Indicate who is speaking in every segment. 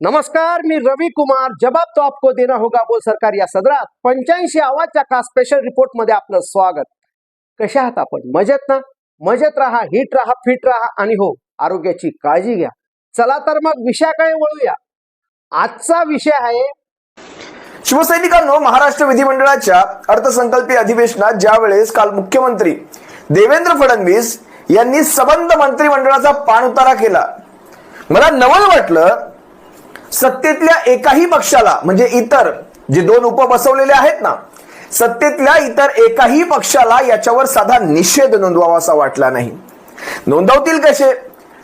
Speaker 1: नमस्कार, मी रवि कुमार. जवाब तो आपको देना होगा बोल सरकार या सदरात 85 आवाजच्या का स्पेशल रिपोर्ट मध्ये आपलं स्वागत. कशा आहात आपण? मजेत ना? मजेत राहा, हिट राहा, फिट राहा आणि हो, आरोग्याची काळजी घ्या. चला तर मग विषयाकडे वळूया. आजचा विषय आहे
Speaker 2: शिवसैनिकांनो, महाराष्ट्र विधिमंडळाच्या अर्थसंकल्पीय अधिवेशनात ज्या वेळेस काल मुख्यमंत्री देवेंद्र फडणवीस यांनी सबंध मंत्रिमंडळाचा पाणउतारा केला, मला नवल वाटलं. सत्तेतल्या एकाही पक्षाला, म्हणजे इतर जे दोन उप बसवलेले आहेत ना, सत्तेतल्या इतर एकाही पक्षाला याच्यावर साधा निषेध नोंदवावासा वाटला नाही. नोंदवतील कसे?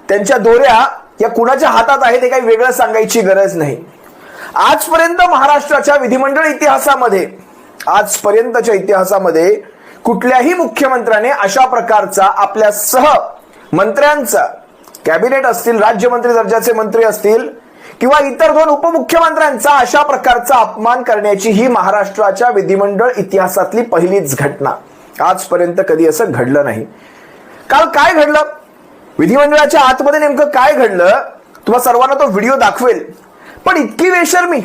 Speaker 2: त्यांच्या दोऱ्या या कुणाच्या हातात आहेत हे काही वेगळं सांगायची गरज नाही. आजपर्यंत महाराष्ट्राच्या विधिमंडळ इतिहासामध्ये, आजपर्यंतच्या इतिहासामध्ये कुठल्याही मुख्यमंत्र्याने अशा प्रकारचा आपल्या सह मंत्र्यांचा, कॅबिनेट असतील, राज्यमंत्री दर्जाचे मंत्री असतील किंवा इतर दोन उपमुख्यमंत्र्यांचा अशा प्रकारचा अपमान करण्याची ही महाराष्ट्राच्या विधिमंडळ इतिहासातली पहिलीच घटना. आजपर्यंत कधी असं घडलं नाही. काल काय घडलं, विधिमंडळाच्या आतमध्ये नेमकं काय घडलं, तुम्हा सर्वांना तो व्हिडिओ दाखवेल. पण इतकी बेशर्मी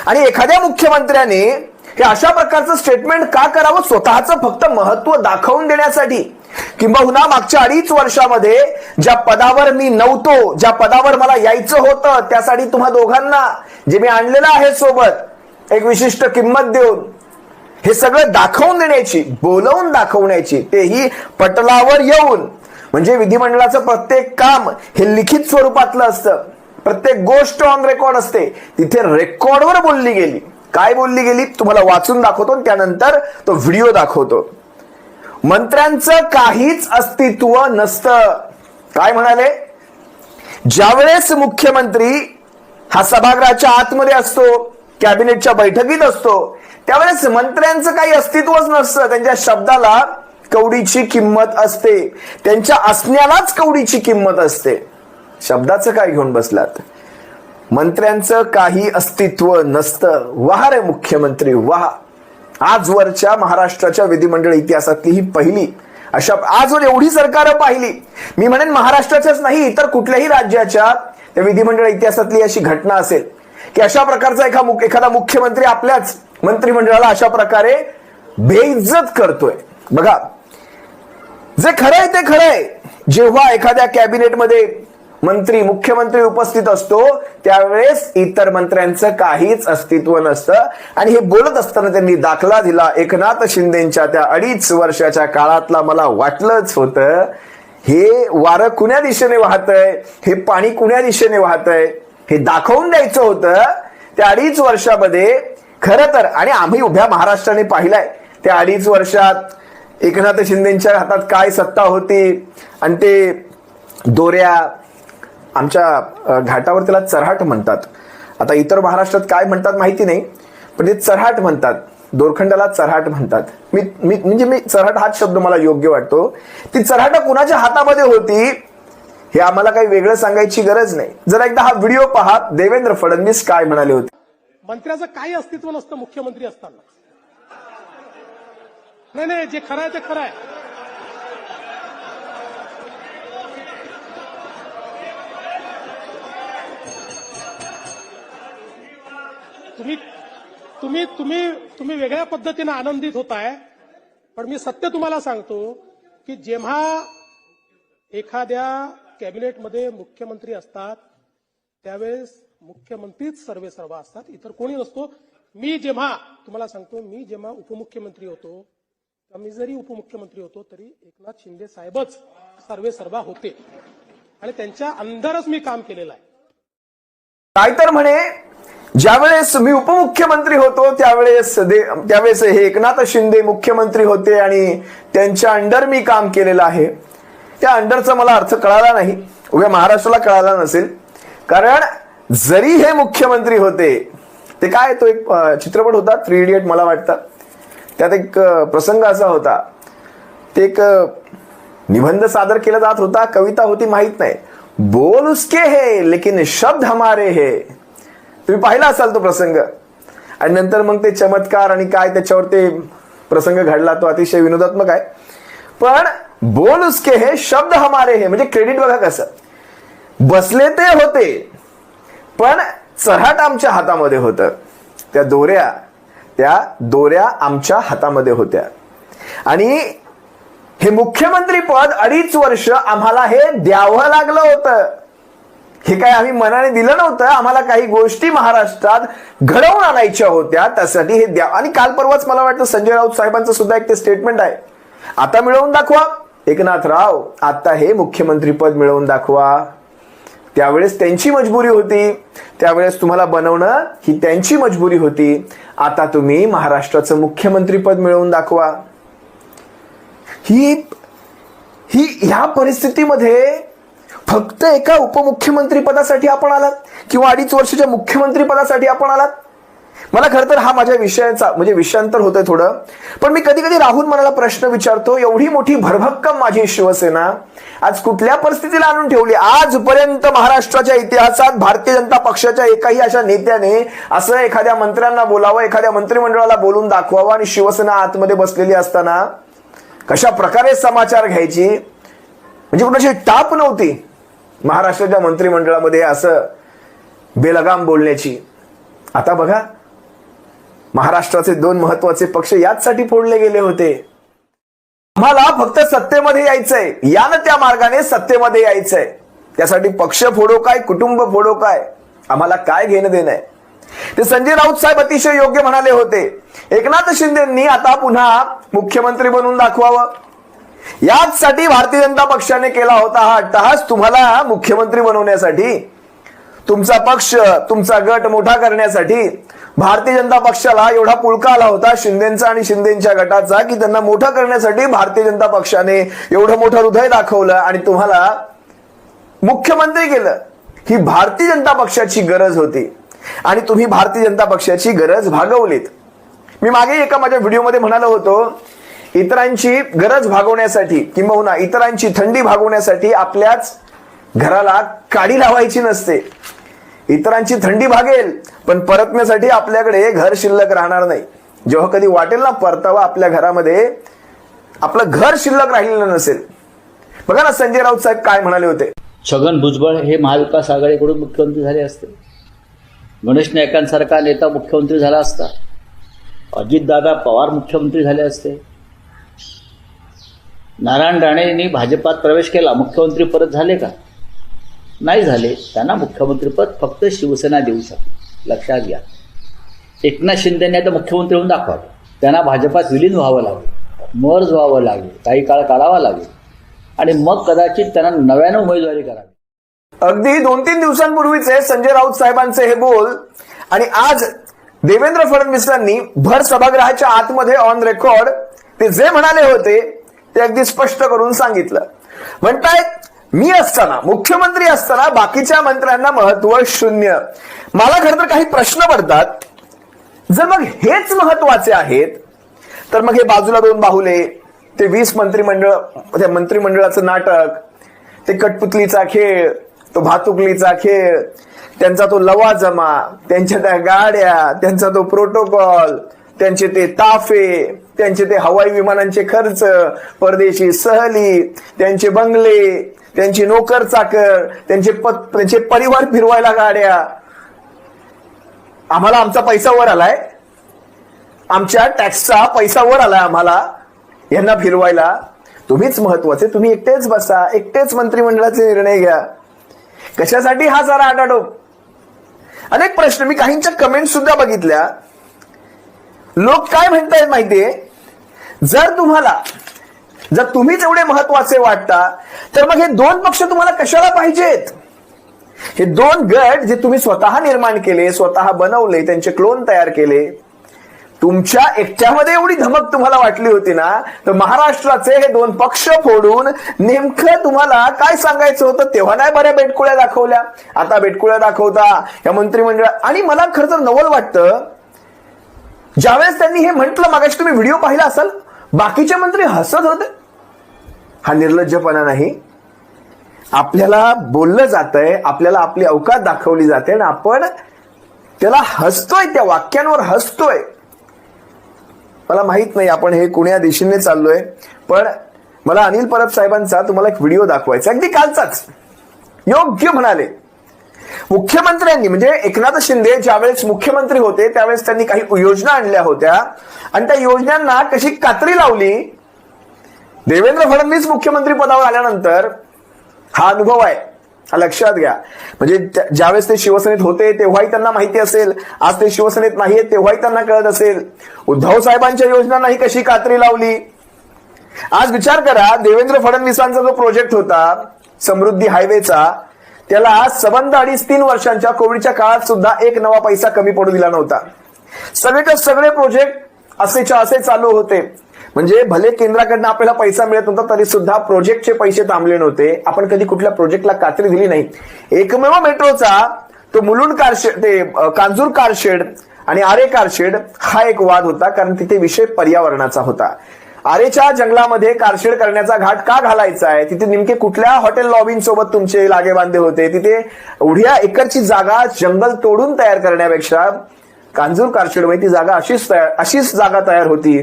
Speaker 2: आणि एखाद्या मुख्यमंत्र्याने हे अशा प्रकारचं स्टेटमेंट का करावं? स्वतःचं फक्त महत्व दाखवून देण्यासाठी, किंबहुना मागच्या 2.5 वर्षामध्ये ज्या पदावर मी नव्हतो, ज्या पदावर मला यायचं होतं, त्यासाठी तुम्हा दोघांना जे मी आणलेलं आहे सोबत एक विशिष्ट किंमत देऊन, हे सगळं दाखवून देण्याची, बोलवून दाखवण्याची, तेही पटलावर येऊन. म्हणजे विधिमंडळाचं प्रत्येक काम हे लिखित स्वरूपातलं असतं, प्रत्येक गोष्ट ऑन रेकॉर्ड असते. तिथे रेकॉर्डवर बोलली गेली. काय बोलली गेली तुम्हाला वाचून दाखवतो, त्यानंतर तो व्हिडिओ दाखवतो. मंत्र्यांचं काहीच अस्तित्व नसतं. काय म्हणाले? ज्यावेळेस मुख्यमंत्री हा सभागृहाच्या आतमध्ये असतो, कॅबिनेटच्या बैठकीत असतो, त्यावेळेस मंत्र्यांचं काही अस्तित्वच नसतं. त्यांच्या शब्दाला कवडीची किंमत असते, त्यांच्या असण्यालाच कवडीची किंमत असते. शब्दाचं काय घेऊन बसलात? मंत्र्यांचं काही अस्तित्व नसतं. वाह रे मुख्यमंत्री वाह. आजवरच्या महाराष्ट्राच्या विधिमंडळ इतिहासातली ही पहिली अशा, आजवर एवढी सरकारं पाहिली, मी म्हणेन महाराष्ट्राच्याच नाही, इतर कुठल्याही राज्याच्या त्या विधिमंडळ इतिहासातली अशी घटना असेल की अशा प्रकारचा एखादा मुख्यमंत्री आपल्याच मंत्रिमंडळाला अशा प्रकारे बेइज्जत करतोय. बघा, जे खरंय ते खरंय. जेव्हा एखाद्या कॅबिनेटमध्ये मुख्यमंत्री उपस्थित असतो, त्यावेळेस इतर मंत्र्यांचं काहीच अस्तित्व नसतं. आणि हे बोलत असताना त्यांनी दाखला दिला एकनाथ शिंदेच्या त्या 2.5 वर्षाच्या काळातला. मला वाटलंच होतं हे वारं कुण्या दिशेने वाहतंय, हे पाणी कुण्या दिशेने वाहतंय, हे दाखवून द्यायचं होतं त्या 2.5 वर्षामध्ये. खरं तर, आणि आम्ही उभ्या महाराष्ट्राने पाहिलाय त्या 2.5 वर्षात एकनाथ शिंदेच्या हातात काय सत्ता होती. आणि ते दोऱ्या, आमच्या घाटावर त्याला चऱ्हाट म्हणतात. आता इतर महाराष्ट्रात काय म्हणतात माहिती नाही, पण ते चऱ्हाट म्हणतात. दोरखंडाला चऱ्हाट म्हणतात. मी चऱ्हाट हाच शब्द मला योग्य वाटतो. ती चऱ्हाट कुणाच्या हातामध्ये होती हे आम्हाला काही वेगळं सांगायची गरज नाही. जरा एकदा हा व्हिडिओ पहा, देवेंद्र फडणवीस काय म्हणाले होते.
Speaker 3: मंत्र्याचं काही अस्तित्व नसतं मुख्यमंत्री असताना. नाही, जे खरं आहे ते खरं आहे. तुम्ही वेगळ्या पद्धतीने आनंदित होताय, पण मी सत्य तुम्हाला सांगतो की जेव्हा एखाद्या कॅबिनेटमध्ये मुख्यमंत्री असतात, त्यावेळेस मुख्यमंत्रीच सर्वेसर्वा असतात, इतर कोणी नसतो. मी जेव्हा उपमुख्यमंत्री होतो, मी जरी उपमुख्यमंत्री होतो तरी एकनाथ शिंदे साहेबच सर्वेसर्वा होते आणि त्यांच्या अंदरच मी काम केलेलं आहे.
Speaker 2: काय तर म्हणे, ज्यावेळेस मी उपमुख्यमंत्री होतो त्यावेळेस हे एकनाथ शिंदे मुख्यमंत्री होते आणि त्यांच्या अंडर मी काम केलेलं आहे. त्या अंडरचा मला अर्थ कळाला नाही, उभ्या महाराष्ट्राला कळाला नसेल. कारण जरी हे मुख्यमंत्री होते, ते काय, तो एक चित्रपट होता 3 इडियट मला वाटतं, त्यात एक प्रसंग असा होता, ते एक निबंध सादर केला जात होता, कविता होती माहित नाही, बोल उसके है लेकिन शब्द हमारे है. तुम्ही पाहिला असाल तो प्रसंग. आणि नंतर मग ते चमत्कार आणि काय त्याच्यावर ते प्रसंग घडला, तो अतिशय विनोदात्मक आहे. पण बोल उसके है शब्द हमारे है म्हणजे क्रेडिट बघा कसं. बसले ते होते, पण चऱ्हाट आमच्या हातामध्ये होतं. त्या दोऱ्या आमच्या हातामध्ये होत्या. आणि हे मुख्यमंत्री पद 2.5 वर्ष आम्हाला हे द्यावं लागलं होतं. हे काय आम्ही मनाने दिलं नव्हतं. आम्हाला काही गोष्टी महाराष्ट्रात घडवून आणायच्या होत्या, त्यासाठी हे द्या. आणि काल परवाच मला वाटतं संजय राऊत साहेबांचं सुद्धा एक ते स्टेटमेंट आहे, आता मिळवून दाखवा. एकनाथराव, आता हे मुख्यमंत्री पद मिळवून दाखवा. त्यावेळेस त्यांची मजबुरी होती, त्यावेळेस तुम्हाला बनवणं ही त्यांची मजबुरी होती. आता तुम्ही महाराष्ट्राचं मुख्यमंत्री पद मिळवून दाखवा. ह्या परिस्थितीमध्ये फक्त एका उपमुख्यमंत्री पदासाठी आपण आलात किंवा 2.5 वर्षाच्या मुख्यमंत्री पदासाठी आपण आलात. मला खरं तर हा माझ्या विषयाचा म्हणजे विषयांतर होतंय थोडं, पण मी कधी कधी राहुल मनाला प्रश्न विचारतो, एवढी मोठी भरभक्कम माझी शिवसेना आज कुठल्या परिस्थितीला आणून ठेवली? आजपर्यंत महाराष्ट्राच्या इतिहासात भारतीय जनता पक्षाच्या एकाही अशा नेत्याने असं एखाद्या मंत्र्यांना बोलावं, एखाद्या मंत्रिमंडळाला बोलून दाखवावं आणि शिवसेना आतमध्ये बसलेली असताना कशा प्रकारे समाचार घ्यायची, म्हणजे कुणाची टाप नव्हती महाराष्ट्राच्या मंत्रिमंडळामध्ये असं बेलगाम बोलण्याची. आता बघा, महाराष्ट्राचे 2 महत्वाचे पक्ष याचसाठी फोडले गेले होते. आम्हाला फक्त सत्तेमध्ये यायचंय, या ना त्या मार्गाने सत्तेमध्ये यायचंय. त्यासाठी पक्ष फोडो काय, कुटुंब फोडो काय, आम्हाला काय घेणं देणं आहे. ते संजय राऊत साहेब अतिशय योग्य म्हणाले होते, एकनाथ शिंदेंनी आता पुन्हा मुख्यमंत्री बनवून दाखवावं. याचसाठी भारतीय जनता पक्षाने केला होता हा अट्टहास, तुम्हाला मुख्यमंत्री बनवण्यासाठी. तुमचा पक्ष, तुमचा गट मोठा करण्यासाठी भारतीय जनता पक्षाला एवढा पुळका आला होता शिंदेचा आणि शिंदेच्या गटाचा, की त्यांना मोठा करण्यासाठी भारतीय जनता पक्षाने एवढं मोठं हृदय दाखवलं आणि तुम्हाला मुख्यमंत्री केलं. ही भारतीय जनता पक्षाची गरज होती आणि तुम्ही भारतीय जनता पक्षाची गरज भागवलीत. मी मागे एका माझ्या व्हिडिओमध्ये म्हणालो होतो, इतरांची गरज भागवण्यासाठी किंबहुना इतरांची थंडी भागवण्यासाठी आपल्याच घराला काडी लावायची नसते. इतरांची थंडी भागेल पण परतण्यासाठी आपल्याकडे घर शिल्लक राहणार नाही. जेव्हा कधी वाटेल ना परतावा आपल्या घरामध्ये, आपलं घर शिल्लक राहिलेलं नसेल. बघा ना संजय राऊत साहेब काय म्हणाले होते,
Speaker 4: छगन भुजबळ हे महाविकास आघाडीकडून मुख्यमंत्री झाले असते, गणेश नाईकांसारखा नेता मुख्यमंत्री झाला असता, अजितदादा पवार मुख्यमंत्री झाले असते, नारायण राणेंनी भाजपात प्रवेश केला, मुख्यमंत्री परत झाले का? नाही झाले. त्यांना मुख्यमंत्रीपद फक्त शिवसेना देऊ शकते, लक्षात घ्या. एकनाथ शिंदेने आता मुख्यमंत्री होऊन दाखवावे, त्यांना भाजपात विलीन व्हावं लागेल, मर्ज व्हावं लागेल, काही काळ काढावा लागेल आणि मग कदाचित त्यांना नव्यानं उमेदवारी करावी.
Speaker 2: अगदी 2-3 दिवसांपूर्वीचे संजय राऊत साहेबांचे हे बोल आणि आज देवेंद्र फडणवीसांनी भर सभागृहाच्या आतमध्ये ऑन रेकॉर्ड ते जे म्हणाले होते ते अगदी स्पष्ट करून सांगितलं. म्हणतायत, मी असताना, मुख्यमंत्री असताना बाकीच्या मंत्र्यांना महत्व शून्य. मला खरं तर काही प्रश्न पडतात, जर मग हेच महत्वाचे आहेत तर मग हे बाजूला 2 बाहुले, ते 20 मंत्रिमंडळ, त्या मंत्रिमंडळाचं नाटक, ते कठपुतलीचा खेळ, तो भातुकलीचा खेळ, त्यांचा तो लवाजमा, त्यांच्या त्या गाड्या, त्यांचा तो प्रोटोकॉल, त्यांचे ते ताफे, त्यांचे ते हवाई विमानांचे खर्च, परदेशी सहली, त्यांचे बंगले, त्यांची नोकर चाकर, त्यांचे परिवार फिरवायला गाड्या. आम्हाला आमचा पैसा वर आलाय, आमच्या टॅक्सचा पैसा वर आलाय आम्हाला यांना फिरवायला. तुम्हीच महत्वाचे, तुम्ही एकटेच बसा, एकटेच मंत्रिमंडळाचे निर्णय घ्या. कशासाठी हा सारा आटाडोप? अनेक प्रश्न मी काहींच्या कमेंट सुद्धा बघितल्या. लोक काय म्हणतायत माहितीये, जर तुम्हीच एवढे महत्वाचे वाटता तर मग हे 2 पक्ष तुम्हाला कशाला पाहिजेत? हे 2 गट जे तुम्ही स्वतः निर्माण केले, स्वतः बनवले, त्यांचे क्लोन तयार केले, तुमच्या एकट्यामध्ये एवढी धमक तुम्हाला वाटली होती ना, तर महाराष्ट्राचे हे 2 पक्ष फोडून नेमकं तुम्हाला काय सांगायचं होतं? तेव्हा नाही बऱ्या बेटकुळ्या दाखवल्या, आता बेटकुळ्या दाखवता या मंत्रिमंडळात. आणि मला खरं तर नवल वाटतं, ज्यावेळेस त्यांनी हे म्हटलं, मागाशी तुम्ही व्हिडिओ पाहिला असाल, बाकीचे मंत्री हसत होते. हा निर्लज्जपणा नाही. आपल्याला बोललं जातंय, आपल्याला आपली अवकात दाखवली जाते आणि आपण त्याला हसतोय, त्या वाक्यांवर हसतोय. मला माहित नाही आपण हे कुण्या दिशेने चाललोय, पण मला अनिल परब साहेबांचा तुम्हाला एक व्हिडिओ दाखवायचा, अगदी कालचाच. योग्य म्हणाले, मुख्यमंत्र्यांनी म्हणजे एकनाथ शिंदे ज्यावेळेस मुख्यमंत्री होते त्यावेळेस त्यांनी काही योजना आणल्या होत्या आणि त्या योजनांना कशी कात्री लावली. देवेंद्र फडणवीस मुख्यमंत्री पदावर आल्यानंतर हा अनुभव आहे, हा लक्षात घ्या. म्हणजे ज्यावेळेस ते शिवसेनेत होते तेव्हाही त्यांना माहिती असेल, आज ते शिवसेनेत नाहीये तेव्हाही त्यांना कळत असेल. उद्धव साहेबांच्या योजनांनाही कशी कात्री लावली. आज विचार करा, देवेंद्र फडणवीसांचा जो प्रोजेक्ट होता समृद्धी हायवेचा, त्याला सबंध 2.5-3 वर्षांच्या कोविडच्या काळात सुद्धा एक नवा पैसा कमी पडू दिला नव्हता. सगळेच्या सगळे प्रोजेक्ट असेच्या असे चालू होते. म्हणजे भले केंद्राकडनं आपल्याला पैसा मिळत नव्हता तरी सुद्धा प्रोजेक्टचे पैसे थांबले नव्हते. आपण कधी कुठल्या प्रोजेक्टला कात्री दिली नाही. एकमेव मेट्रोचा तो मुलुंड कारशेड, ते कांजूर कारशेड आणि आरे कारशेड हा एक वाद होता, कारण तिथे विषय पर्यावरणाचा होता. आरेच्या जंगलामध्ये कारशेड करण्याचा घाट का घालायचा आहे, तिथे नेमके कुठल्या हॉटेल लॉबींसोबत तुमचे लागेबांधे होते, तिथे एवढ्या एकरची जागा जंगल तोडून तयार करण्यापेक्षा कांजूर कारशेडमध्ये ती जागा अशीच जागा तयार होती,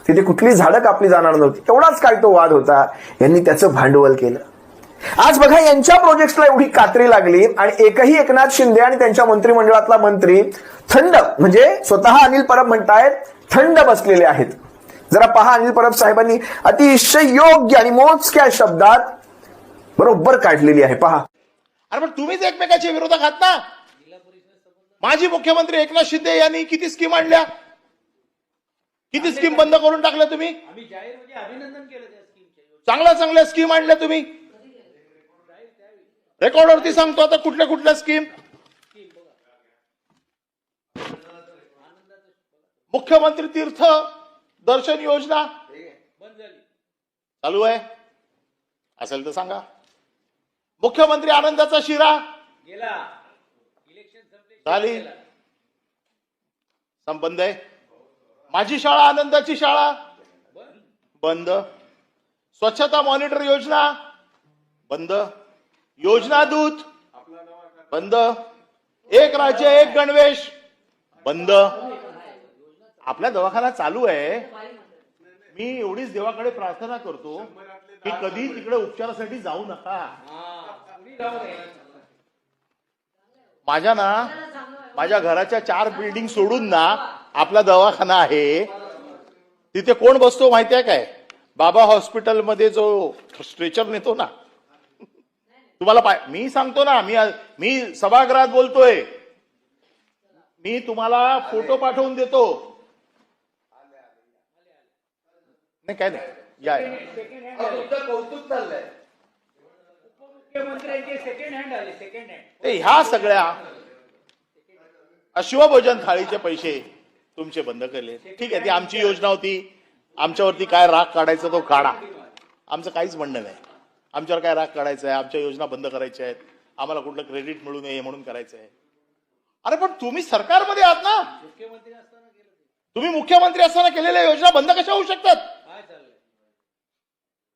Speaker 2: तिथे कुठली झाडं कापली जाणार नव्हती. एवढाच काय तो वाद होता. यांनी त्याचं भांडवल केलं. आज बघा, यांच्या प्रोजेक्टला एवढी कात्री लागली आणि एकही एकनाथ शिंदे आणि त्यांच्या मंत्रिमंडळातला मंत्री थंड, म्हणजे स्वतः अनिल परब म्हणतायत थंड बसलेले आहेत. जरा पहा, अनिल परब साहेबांनी अतिशय योग्य आणि मोजक्या शब्दात बरोबर काढलेली आहे. पहा.
Speaker 5: अरे पण तुम्हीच एकमेकाच्या विरोधात आहात ना. माजी मुख्यमंत्री एकनाथ शिंदे यांनी किती स्कीम आणल्या, किती स्कीम बंद करून टाकल्या तुम्ही. चांगल्या स्कीम आणल्या तुम्ही. रेकॉर्डवरती सांगतो आता कुठल्या कुठल्या स्कीम. मुख्यमंत्री तीर्थ दर्शन योजना चालू आहे असेल तर सांगा. मुख्यमंत्री आनंदाचा शिरा झाली, बंद आहे. माझी शाळा आनंदाची शाळा बंद. स्वच्छता मॉनिटर योजना बंद. योजना दूत बंद. एक राज्य एक गणवेश बंद. आपला दवाखाना चालू आहे. मी एवढीच देवाकडे प्रार्थना करतो की कधी तिकडे उपचारासाठी जाऊ नका. माझ्या घराच्या 4 बिल्डिंग सोडून ना आपला दवाखाना आहे. तिथे कोण बसतो माहिती आहे काय? बाबा हॉस्पिटलमध्ये जो स्ट्रेचर नेतो ना, तुम्हाला मी सांगतो ना, मी सभागृहात बोलतोय, मी तुम्हाला फोटो पाठवून देतो. नाही काय नाही, या
Speaker 4: कौतुक चाललंय. उपमुख्यमंत्र्यांचे सेकंड हँड आले, सेकंड हँड.
Speaker 5: ते ह्या सगळ्या शिवभोजन थाळीचे पैसे तुमचे बंद केले. ठीक आहे, ती आमची योजना होती. आमच्यावरती काय राग काढायचा तो काढा, आमचं काहीच म्हणणं नाही. आमच्यावर काय राग काढायचा आहे, आमच्या योजना बंद करायच्या आहेत, आम्हाला कुठलं क्रेडिट मिळू नये म्हणून करायचं आहे. अरे पण तुम्ही सरकारमध्ये आहात ना, तुम्ही मुख्यमंत्री असताना केलेल्या योजना बंद कशा होऊ शकतात?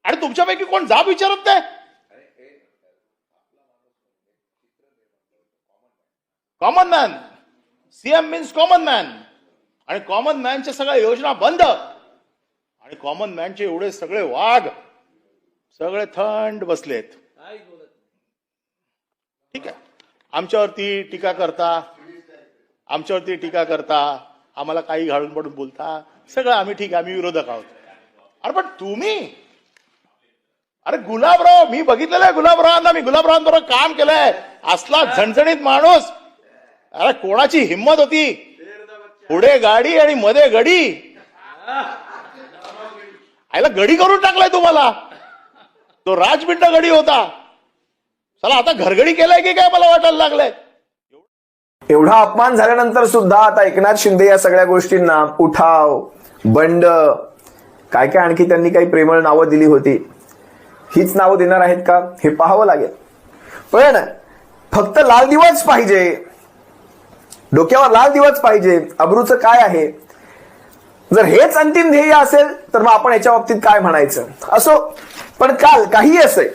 Speaker 5: आणि तुमच्यापैकी कोण जाब विचारत नाही. Common man, CM means common man, आणि कॉमन मॅनच्या सगळ्या योजना बंद, आणि कॉमन मॅनचे एवढे सगळे वाघ सगळे थंड बसलेत. ठीक आहे, आमच्यावरती टीका करता, आम्हाला काही घालून पडून बोलता, सगळं आम्ही ठीक आहे, आम्ही विरोधक आहोत. अरे पण तुम्ही, अरे गुलाबराव, मी बघितलेलं आहे गुलाबरावांना, मी गुलाबरावांबरोबर काम केलंय. असला झणझणीत माणूस. अरे कोणाची हिंमत होती, पुढे गाडी आणि मध्ये गडी. आयला गडी करून टाकलाय तुम्हाला. तो राजबिंड गडी होता, चला आता घरगडी केलाय की काय मला वाटायला लागलंय.
Speaker 2: एवढा अपमान झाल्यानंतर सुद्धा आता एकनाथ शिंदे या सगळ्या गोष्टींना उठाव, बंड, काय काय आणखी त्यांनी काही प्रेमळ नावं दिली होती, हीच नावं देणार आहेत का हे पाहावं लागेल. पण फक्त लाल दिवाच पाहिजे, डोक्यावर लाल दिवाच पाहिजे, अब्रूचं काय आहे. जर हेच अंतिम ध्येय असेल तर मग आपण याच्या बाबतीत काय म्हणायचं. असो, पण काल काहीही असे,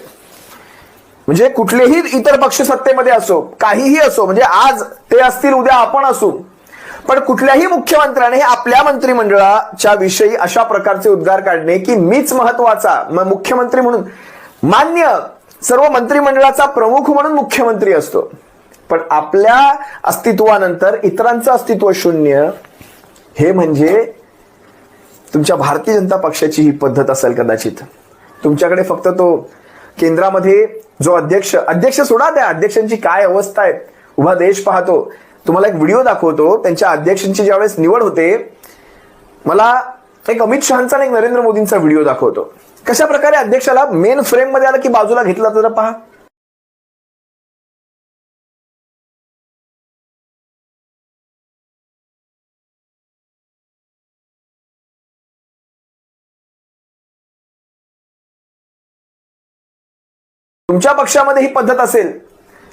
Speaker 2: म्हणजे कुठलेही इतर पक्ष सत्तेमध्ये असो, काहीही असो, म्हणजे आज ते असतील उद्या आपण असू, पण कुठल्याही मुख्यमंत्र्याने आपल्या मंत्रिमंडळाच्या विषयी अशा प्रकारचे उद्गार काढणे की मीच महत्वाचा, मुख्यमंत्री म्हणून, मान्य सर्व मंत्रिमंडळाचा प्रमुख म्हणून मुख्यमंत्री असतो, पण आपल्या अस्तित्वानंतर इतरांचं अस्तित्व शून्य, हे म्हणजे तुमच्या भारतीय जनता पक्षाची ही पद्धत असेल कदाचित. तुमच्याकडे फक्त तो केंद्रामध्ये जो अध्यक्ष सोडा, त्या अध्यक्षांची काय अवस्था आहे, उभा देश पाहतो. तुम्हाला एक व्हिडिओ दाखवतो, त्यांच्या अध्यक्षांची ज्यावेळेस निवड होते, मला एक अमित शहाचा आणि एक नरेंद्र मोदींचा व्हिडिओ दाखवतो. कशा प्रकारे अध्यक्षाला मेन फ्रेम मध्ये आलं की बाजूला घेतला, तर पहा. तुमच्या पक्षामध्ये ही पद्धत असेल,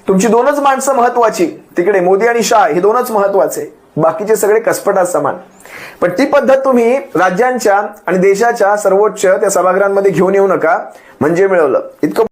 Speaker 2: तुमची दोनच माणसं महत्वाची, तिकडे मोदी आणि शाह हे दोनच महत्वाचे, बाकीचे सगळे कसपटात समान. पण ती पद्धत तुम्ही राज्यांच्या आणि देशाच्या सर्वोच्च त्या सभागृहांमध्ये घेऊन येऊ नका, म्हणजे मिळवलं. इतकं